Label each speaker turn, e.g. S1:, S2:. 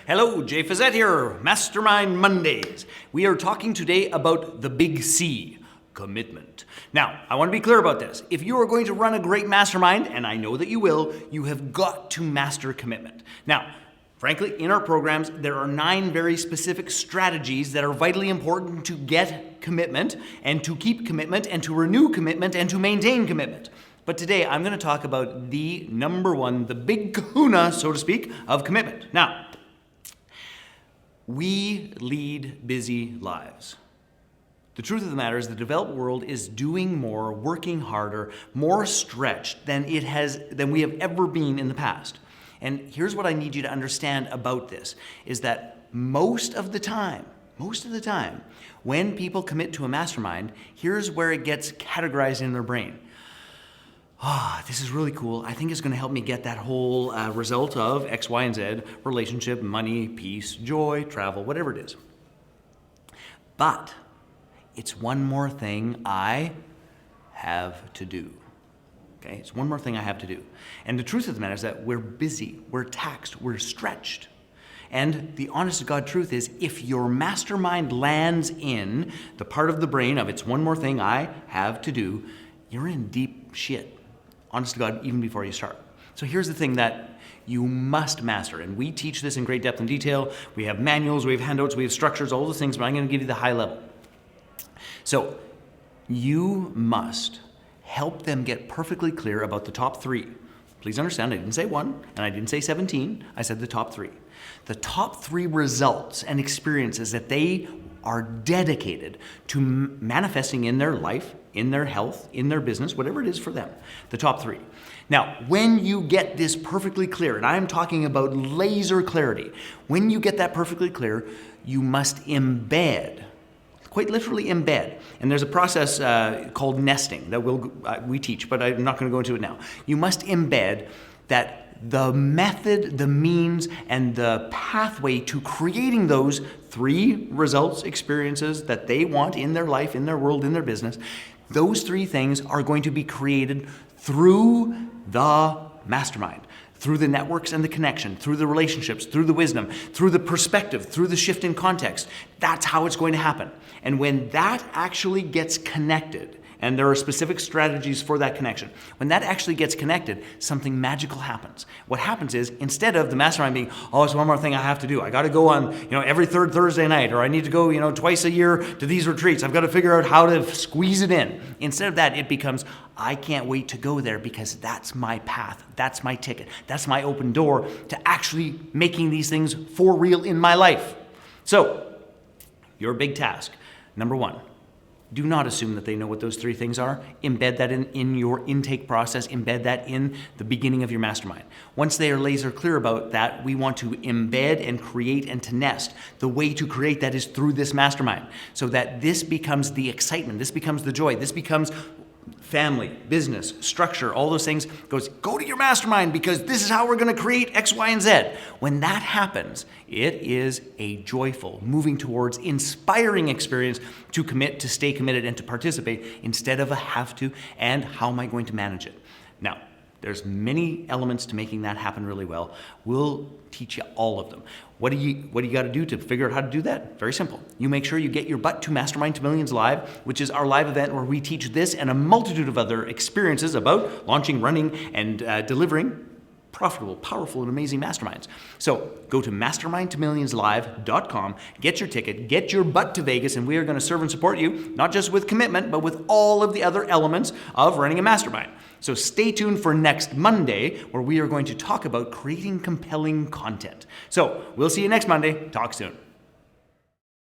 S1: Hello, Jay Fazette here, Mastermind Mondays. We are talking today about the big C, commitment. Now, I want to be clear about this. If you are going to run a great mastermind, and I know that you will, you have got to master commitment. Now, frankly, in our programs, there are 9 very specific strategies that are vitally important to get commitment, and to keep commitment, and to renew commitment, and to maintain commitment. But today, I'm going to talk about the number one, the big kahuna, so to speak, of commitment. Now, we lead busy lives. The truth of the matter is the developed world is doing more, working harder, more stretched than we have ever been in the past. And here's what I need you to understand about this, is that most of the time, when people commit to a mastermind, here's where it gets categorized in their brain. This is really cool. I think it's going to help me get that whole result of X, Y, and Z, relationship, money, peace, joy, travel, whatever it is. But it's one more thing I have to do. Okay? It's one more thing I have to do. And the truth of the matter is that we're busy, we're taxed, we're stretched. And the honest to God truth is, if your mastermind lands in the part of the brain of it's one more thing I have to do, you're in deep shit. Honest to God, even before you start. So here's the thing that you must master, and we teach this in great depth and detail. We have manuals, we have handouts, we have structures, all those things, but I'm going to give you the high level. So you must help them get perfectly clear about the top 3. Please understand, I didn't say 1, and I didn't say 17, I said the top 3. The top 3 results and experiences that they are dedicated to manifesting in their life, in their health, in their business, whatever it is for them. The top 3. Now, when you get this perfectly clear, and I'm talking about laser clarity, when you get that perfectly clear, you must embed, quite literally embed. And there's a process called nesting that we teach, but I'm not going to go into it now. You must embed that the method, the means, and the pathway to creating those 3 results, experiences that they want in their life, in their world, in their business, those 3 things are going to be created through the mastermind, through the networks and the connection, through the relationships, through the wisdom, through the perspective, through the shift in context. That's how it's going to happen. And when that actually gets connected, and there are specific strategies for that connection. When that actually gets connected, something magical happens. What happens is, instead of the mastermind being, it's one more thing I have to do. I got to go on, every 3rd Thursday night, or I need to go, twice a year to these retreats. I've got to figure out how to squeeze it in. Instead of that, it becomes, I can't wait to go there because that's my path. That's my ticket. That's my open door to actually making these things for real in my life. So, your big task, number 1. Do not assume that they know what those 3 things are. Embed that in your intake process. Embed that in the beginning of your mastermind. Once they are laser clear about that, we want to embed and create and to nest. The way to create that is through this mastermind, so that this becomes the excitement, this becomes the joy, this becomes family, business, structure, all those things. Go to your mastermind because this is how we're going to create X, Y, and Z. When that happens, it is a joyful, moving towards inspiring experience to commit, to stay committed, and to participate instead of a have to and how am I going to manage it. Now, there's many elements to making that happen really well. We'll teach you all of them. What do you got to do to figure out how to do that? Very simple. You make sure you get your butt to Mastermind to Millions Live, which is our live event where we teach this and a multitude of other experiences about launching, running, and delivering profitable, powerful, and amazing masterminds. So go to mastermindtomillionslive.com, get your ticket, get your butt to Vegas, and we are going to serve and support you, not just with commitment, but with all of the other elements of running a mastermind. So stay tuned for next Monday, where we are going to talk about creating compelling content. So we'll see you next Monday. Talk soon.